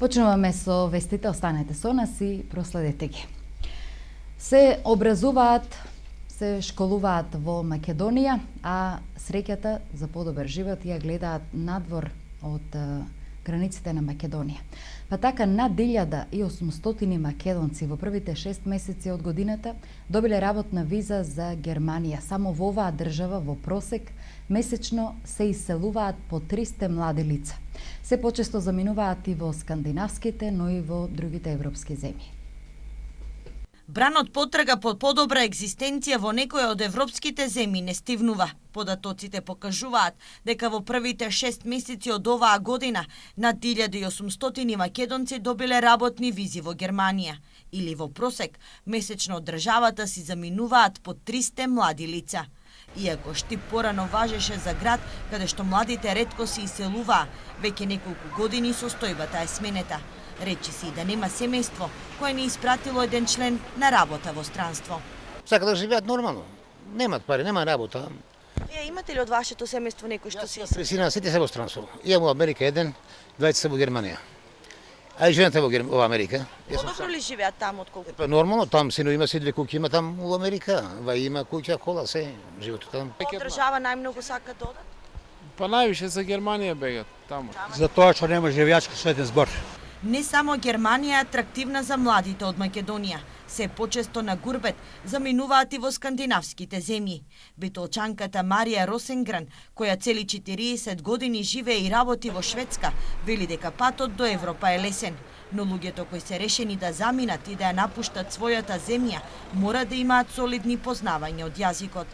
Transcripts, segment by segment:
Почнуваме со вестите, останете со нас и проследете ги. Се образуваат, се школуваат во Македонија, а среќата за подобар живот ја гледаат надвор од границите на Македонија. Па така над 1800 македонци во првите 6 месеци од годината добиле работна виза за Германија. Само во оваа држава во просек месечно се иселуваат по 300 млади лица. Се почесто заминуваат и во скандинавските, но и во другите европски земји. Бранот потрага по подобра екзистенција во некоја од европските земји не стивнува. Податоците покажуваат дека во првите 6 месеци од оваа година над 1800 македонци добиле работни визи во Германија. Или во просек, месечно од државата си заминуваат по 300 млади лица. Иако Штип порано важеше за град каде што младите ретко се иселуваа, веќе неколку години состојбата е сменета. Речи си да нема семејство кое не испратило еден член на работа во странство. Сака да живеат нормално. Немат пари, нема работа. Имате ли од вашето семејство некој што си? Сина, сите се во странство. Имам во Америка еден, двајца се во Германија. А и жената во Америка. Подобро ли живеат таму отколку? Нормално, там сино има си 2 куќи, има там во Америка. Има куќа, кола, се, животот там. Од држава најмногу сакат да одат? Па највише за Германија бегат таму. Затоа што нема живеачки светен збор. Не само Германија е атрактивна за младите од Македонија. Се почесто на гурбет заминуваат и во скандинавските земји. Битолчанката Марија Росенгран, која цели 40 години живее и работи во Шведска, вели дека патот до Европа е лесен. Но луѓето кои се решени да заминат и да ја напуштат својата земја, мора да имаат солидни познавања од јазикот.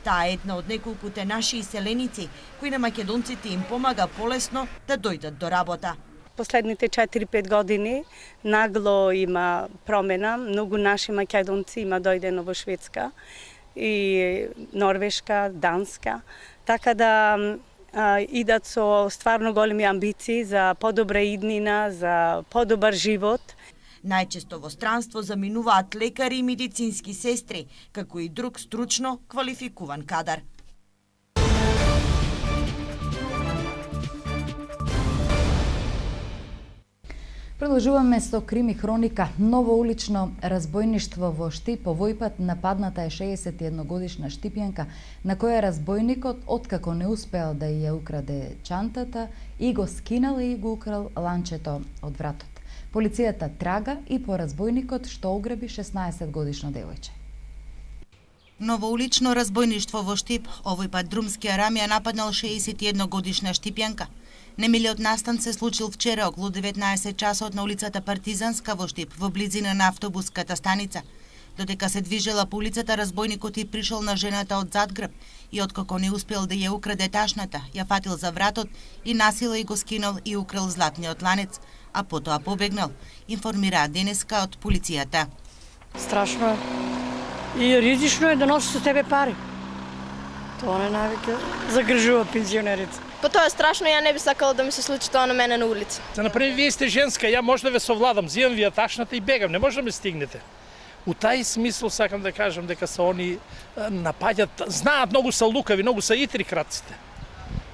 Таа е една од неколкуте наши иселеници, кои на македонците им помага полесно да дојдат до работа. Последните 4-5 години нагло има промена. Многу наши македонци има дојдено во Шведска и Норвешка, Данска. Така да идат со стварно големи амбиции за подобра иднина, за подобар живот. Најчесто во странство заминуваат лекари и медицински сестри, како и друг стручно квалификуван кадар. Продолжуваме со Крими хроника. Ново улично разбојништво во Штип. Овој пат нападната е 61-годишна штипјанка, на која разбојникот, откако не успеал да ја украде чантата, и го скинал и го украл ланчето од вратот. Полицијата трага и по разбојникот што ограби 16-годишно девојче. Ново улично разбојништво во Штип. Овој пат друмски арам ја нападнал 61-годишна штипјанка. Немилиот настан се случил вчера околу 19 часот на улицата Партизанска во Штип, во близина на автобуската станица. Додека се движела по улицата, разбојникот и пришол на жената од задгрб и откако не успел да ја украде ташната, ја фатил за вратот и насила и го скинал и украл златниот ланец, а потоа побегнал, информираат денеска од полицијата. Страшно е. И ризично е да носиш со тебе пари. Тоа не навика загржува пензионерите. Па тоа е страшно, ја не би сакала да ми се случи тоа на мене на улица. За например, вие сте женска, ја може да ве совладам, зимам вие ташната и бегам, не може да ме стигнете. У тај смисол сакам да кажам дека се они напаѓат, знаат, многу се лукави, многу се итри крадците.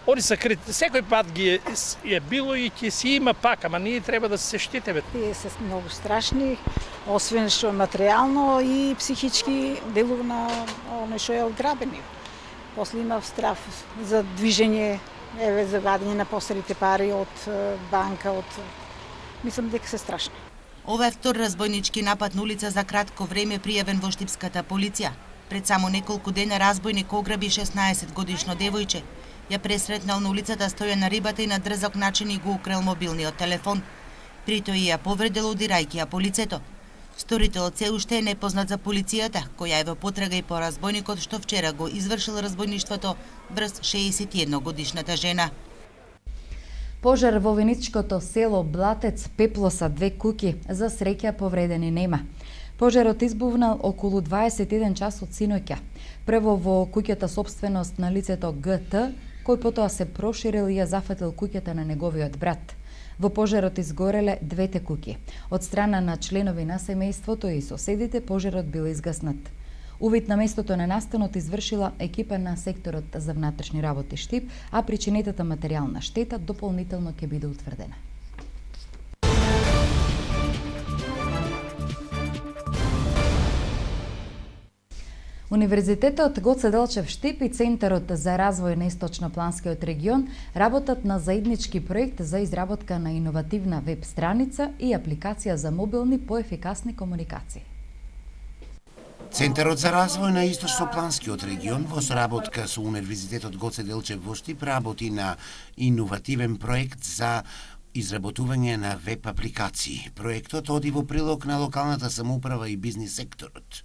Они се крити, секој пат ги е било и ќе си има пак, ама ние треба да се штитиме. Тие се многу страшни, освен што материјално и психички делува на оно што е ограбени. После има страф за движење, еве за вадење на посредите пари од банка, мислам дека се страшни. Ова е втор разбојнички напад на улица за кратко време пријавен во штипската полиција. Пред само неколку дена разбојник ограби 16-годишно девојче. Ја пресретнал на улицата, стоја на рибата и на дрзок начин и го украл мобилниот телефон. Притоа и ја повредил удирајќи ја по лицето. Сторителот се уште е непознат за полицијата, која е во потрага и по разбојникот што вчера го извршил разбојништвото врз 61-годишната жена. Пожар во виничкото село Блатец пеплоса 2 куќи, за среќа повредени нема. Пожарот избувнал околу 21 часот синоќа. Прво во куќата собственост на лицето ГТ, кој потоа се проширил и ја зафатил куќата на неговиот брат. Во пожарот изгореле 2 куќи. Од страна на членови на семејството и соседите пожарот бил изгаснат. Увид на местото на настанот извршила екипа на секторот за внатрешни работи Штип, а причинетата материјална штета дополнително ќе биде утврдена. Универзитетот Гоце Делчев Штип и Центарот за развој на Источнопланскиот регион работат на заеднички проект за изработка на иновативна веб страница и апликација за мобилни поефикасни комуникации. Центарот за развој на Источнопланскиот регион во соработка со Универзитетот Гоце Делчев во Штип работи на иновативен проект за изработување на веб апликации. Проектот оди во прилог на локалната самоуправа и бизнис секторот.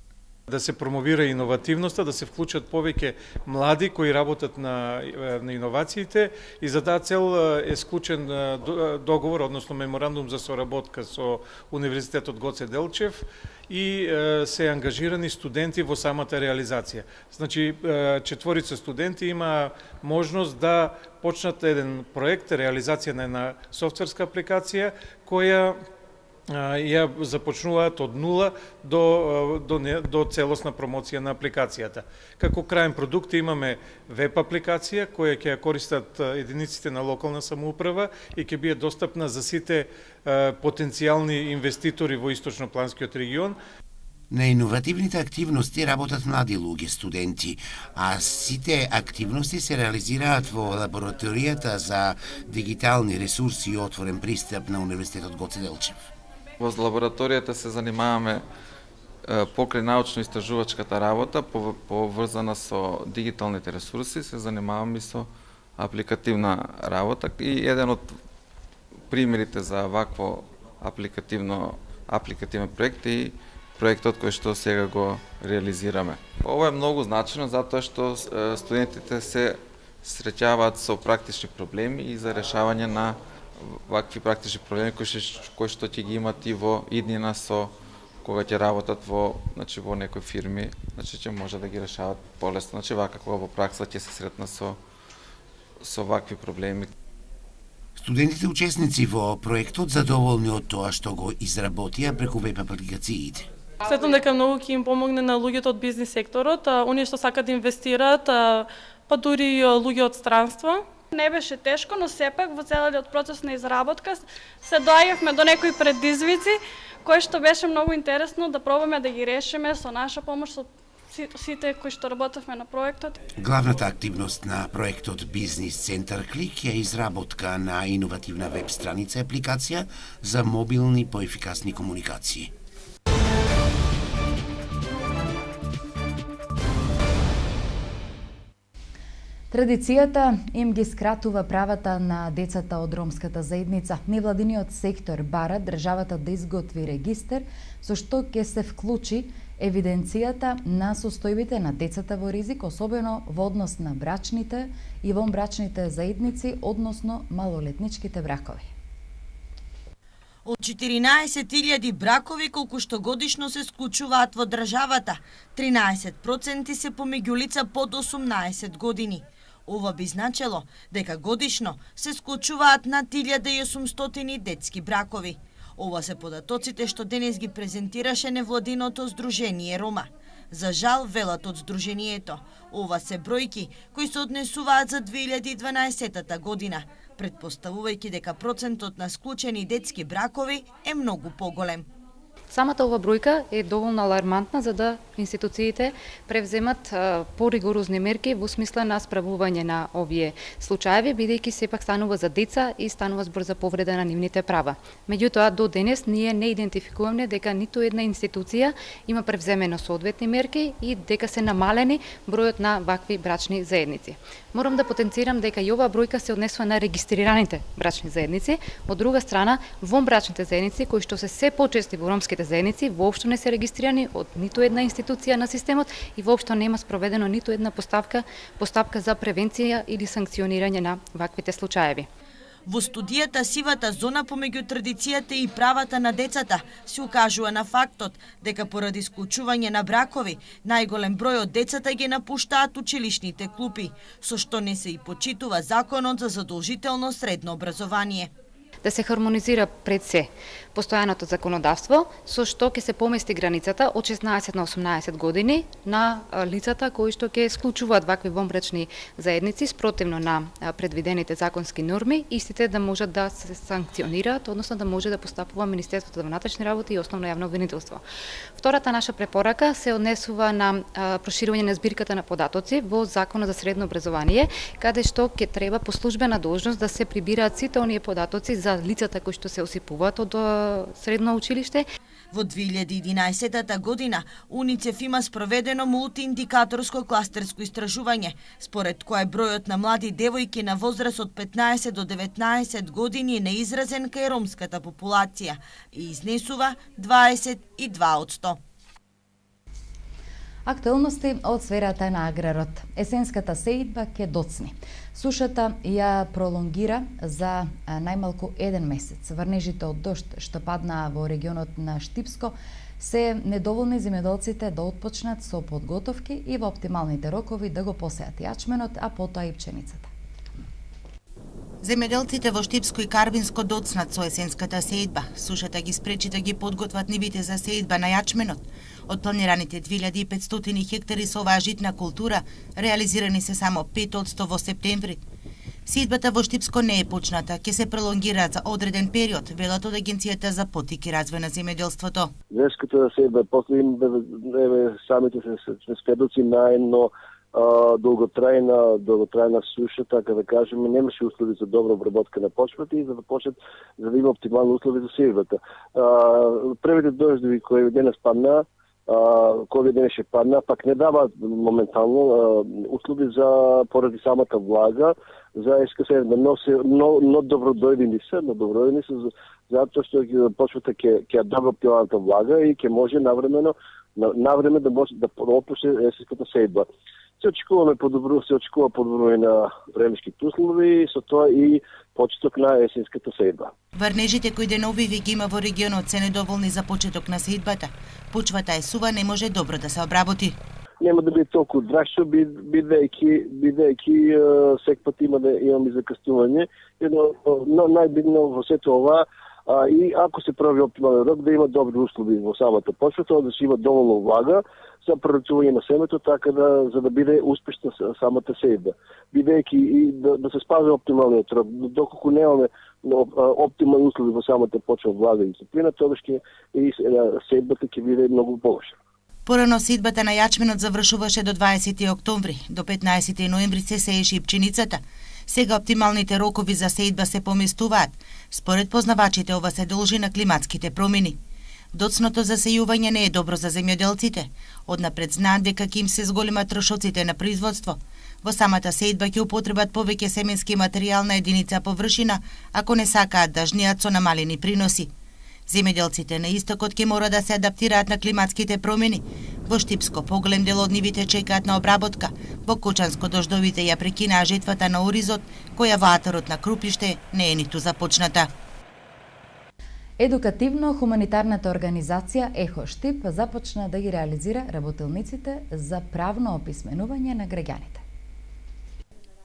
Да се промовира иновативноста, да се вклучат повеќе млади кои работат на иновациите и за таа цел е склучен договор, односно меморандум за соработка со Универзитетот Гоце Делчев и се ангажирани студенти во самата реализација. Значи, 4 студенти има можност да почнат еден проект, реализација на една софтверска апликација која ја започнуваат од нула до целосна промоција на апликацијата. Како краен продукт имаме веб апликација која ќе ја користат единиците на локална самоуправа и ќе биде достапна за сите потенцијални инвеститори во Источнопланскиот регион. На иновативните активности работат млади луѓе, студенти, а сите активности се реализираат во лабораторијата за дигитални ресурси и отворен пристап на Универзитетот Гоце Делчев. Во лабораторијата се занимаваме покрај научно-истражувачката работа, поврзана со дигиталните ресурси, се занимаваме и со апликативна работа и еден од примерите за вакво апликативен проект е проектот кој што сега го реализираме. Ова е многу значено затоа што студентите се среќаваат со практични проблеми и за решавање на вакви практични проблеми кои што ќе ги имат и во иднина со кога ќе работат во некои фирми, ќе може да ги решават полесно, вака кога во пракса ќе се сретна со вакви проблеми. Студентите учесници во проектот задоволни од тоа што го изработија преку веб апликациите. Сметам дека многу ќе им помогне на луѓето од бизнис секторот, оние што сакат да инвестираат, па дури луѓе од странства. Не беше тешко, но сепак во целиот процес на изработка се доаѓавме до некои предизвици кои што беше многу интересно да пробаме да ги решиме со наша помош, со сите кои што работевме на проектот. Главната активност на проектот Бизнис Центар Клик е изработка на иновативна веб страница апликација за мобилни поефикасни комуникации. Традицијата им ги скратува правата на децата од ромската заедница. Невладиниот сектор бара државата да изготви регистер со што ќе се вклучи евиденцијата на состојбите на децата во ризик, особено во однос на брачните и вонбрачните заедници, односно малолетничките бракови. Од 14.000 бракови колку што годишно се склучуваат во државата, 13% се помеѓу лица под 18 години. Ова би значело дека годишно се склучуваат над 1800 детски бракови. Ова се податоците што денес ги презентираше невладиното Сдружение Рома. За жал, велат од Сдруженијето, ова се бројки кои се однесуваат за 2012 година, предпоставувајќи дека процентот на склучени детски бракови е многу поголем. Самата ова бројка е доволно алармантна за да институциите превземат поригорозни мерки во смисла на справување на овие случаеви, бидејќи сепак станува за деца и станува збор за повреда на нивните права. Меѓутоа, до денес ние не идентификуваме дека ниту една институција има превземено соодветни мерки и дека се намалени бројот на вакви брачни заедници. Морам да потенцирам дека и оваа бројка се однесува на регистрираните брачни заедници, од друга страна, вонбрачните заедници кои што се почести во ромските заедници воопшто не се регистрирани од ниту една институција на системот и воопшто нема спроведено ниту една постапка за превенција или санкционирање на ваквите случаеви. Во студијата Сивата зона помеѓу традицијата и правата на децата се укажува на фактот дека поради склучување на бракови, најголем број од децата ги напуштаат училишните клупи, со што не се и почитува законот за задолжително средно образование. Да се хармонизира пред се постојаното законодавство, со што ќе се помести границата од 16 на 18 години на лицата кои што ќе склучуваат вакви вонбрачни заедници спротивно на предвидените законски норми, истите да можат да се санкционираат, односно да може да постапува Министерството за внатрешни работи и Основно јавно обвинителство. Втората наша препорака се однесува на проширување на збирката на податоци во Законот за средно образование, каде што ќе треба по службена должност да се прибираат сите оние податоци за лицата кои што се осипуваат од средно училиште. Во 2011 година УНИЦЕФ има спроведено мултииндикаторско кластерско истражување, според кое бројот на млади девојки на возраст од 15 до 19 години е неизразен кај ромската популација и изнесува 22%. Актуелности од сферата на аграрот. Есенската сеидба ќе доцни. Сушата ја пролонгира за најмалку 1 месец. Врнежите од дожд што паднаа во регионот на Штипско се недоволни земјоделците да отпочнат со подготовки и во оптималните рокови да го посеат јачменот, а потоа и пченицата. Земјоделците во Штипско и Карбинско доцнат со есенската сеидба. Сушата ги спречи да ги подготват нивите за сеидба на јачменот. Од планираните 2500 хектари со оваа житна култура, реализирани се само 5% во септември. Сеидбата во Штипско не е почната, ќе се пролонгира за одреден период, велат од Агенцијата за поттик и развој на земјоделството. Зешката сеидба после самите се сведоци на едно долготрајна суша, така да кажеме, немаше услови за добра обработка на почвата и за да има оптимални услови за сеидбата. Првите дождови кои денес паднаа, кој ден ще падна, пак не дава моментално услови за поради самата влага, за ескасење, но добродојдени се, затоа што почвата ќе добра оптималната влага и ќе може навреме да може да опуште есенската сеидба. Се очекува подобрување на времешките услови, со тоа и почеток на есенската сеидба. Врнежите кои денови веќе има во регионот се недоволни за почеток на сеидбата. Почвата е сува, не може добро да се обработи. Нема да биде толку драшо, бидејќи сек пат имаме закъснување, но најбитно во сето ова и ако се прави оптимален рок, да има добри услови во самата почва, тоа да се има доволно влага за прорачување на семето, така за да биде успешна самата сеидба. Бидејќи и да се спазва оптималниот рок, доколку немаме оптимални услови во самата почва, влага и топлина, тоа ќе и сеидбата ќе биде многу полоша. Порано сеидбата на јачменот завршуваше до 20 октомври, до 15 ноември се сееше и пченицата. Сега оптималните рокови за сеидба се поместуваат. Според познавачите, ова се должи на климатските промени. Доцното засејување не е добро за земјоделците. Однапред знаат дека ќе им се зголемат трошоците на производство. Во самата сеидба ќе употребат повеќе семенски материјал на единица површина, ако не сакаат да жнеат со намалени приноси. Земјоделците на истокот ќе мора да се адаптираат на климатските промени. Во Штипско поголем дел од нивите чекаат на обработка. Во Кочанско дождовите ја прекинаа жетвата на оризот, која во атарот на Крупиште не е ниту започната. Едукативно-хуманитарната организација ЕХО Штип започна да ги реализира работилниците за правно описменување на граѓаните.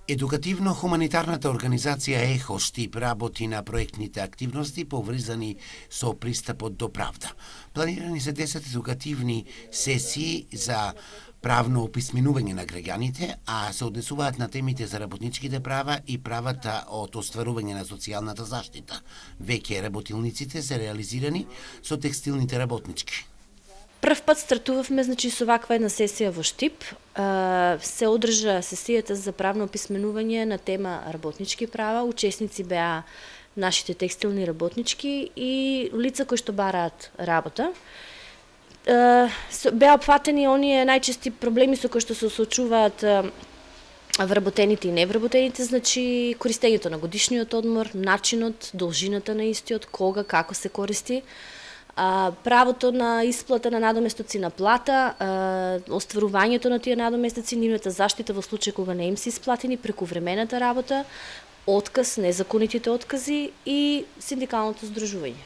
Едукативно-хуманитарната организација ЕХО Штип работи на проектните активности поврзани со пристапот до правда. Планирани се 10 едукативни сесии за правно описменување на граѓаните, а се однесуваат на темите за работничките права и правата од остварување на социјалната заштита. Веќе работилниците се реализирани со текстилните работнички. Прв пат стартувавме со ваква една сесија во Штип. Се одржа сесијата за правно описменување на тема работнички права. Учесници беа нашите текстилни работнички и лица кои што бараат работа. Беа опфатени оние најчести проблеми со кои што се соочуваат вработените и невработените, значи користењето на годишниот одмор, начинот, должината на истиот, кога, како се користи, правото на исплата на надоместоци на плата, остварувањето на тие надоместеци, нивната заштита во случај кога не им се исплатени, прековремената работа, отказ, незаконитите откази и синдикалното здружување.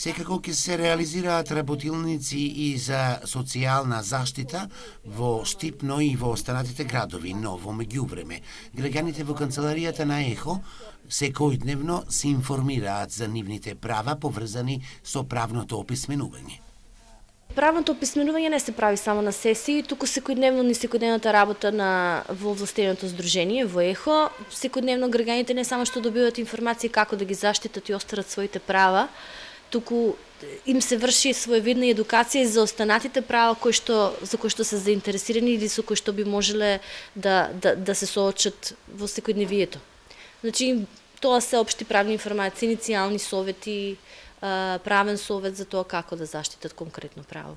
Секако ќе се реализираат работилници и за социјална заштита во Штип, но и во останатите градови, но во меѓувреме граѓаните во канцеларијата на ЕХО секојдневно се информираат за нивните права поврзани со правното описменување. Правното описменување не се прави само на сесии, туку секојдневно ни секојдневната работа во властеното здружение, во ЕХО, секојдневно граѓаните не само што добиваат информации како да ги заштитат и острат своите права, туку им се врши своевидна едукација за останатите права за кои што се заинтересирани или со кои што би можеле да се соочат во секојдневието. Значи, тоа се општи правни информации, иницијални совети, правен совет за тоа како да заштитат конкретно право.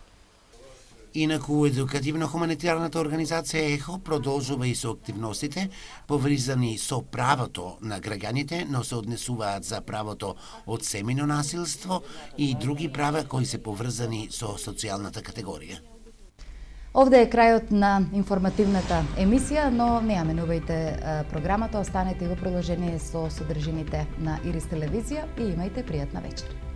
Инаку едукативно-хуманитарната организација ЕХО продолжува и со активностите поврзани со правото на граѓаните, но се однесуваат за правото од семејно насилство и други права кои се поврзани со социјалната категорија. Овде е крајот на информативната емисија, но не ја менувајте програмата, останете во продолжение со содржините на Ирис телевизија и имајте пријатна вечер.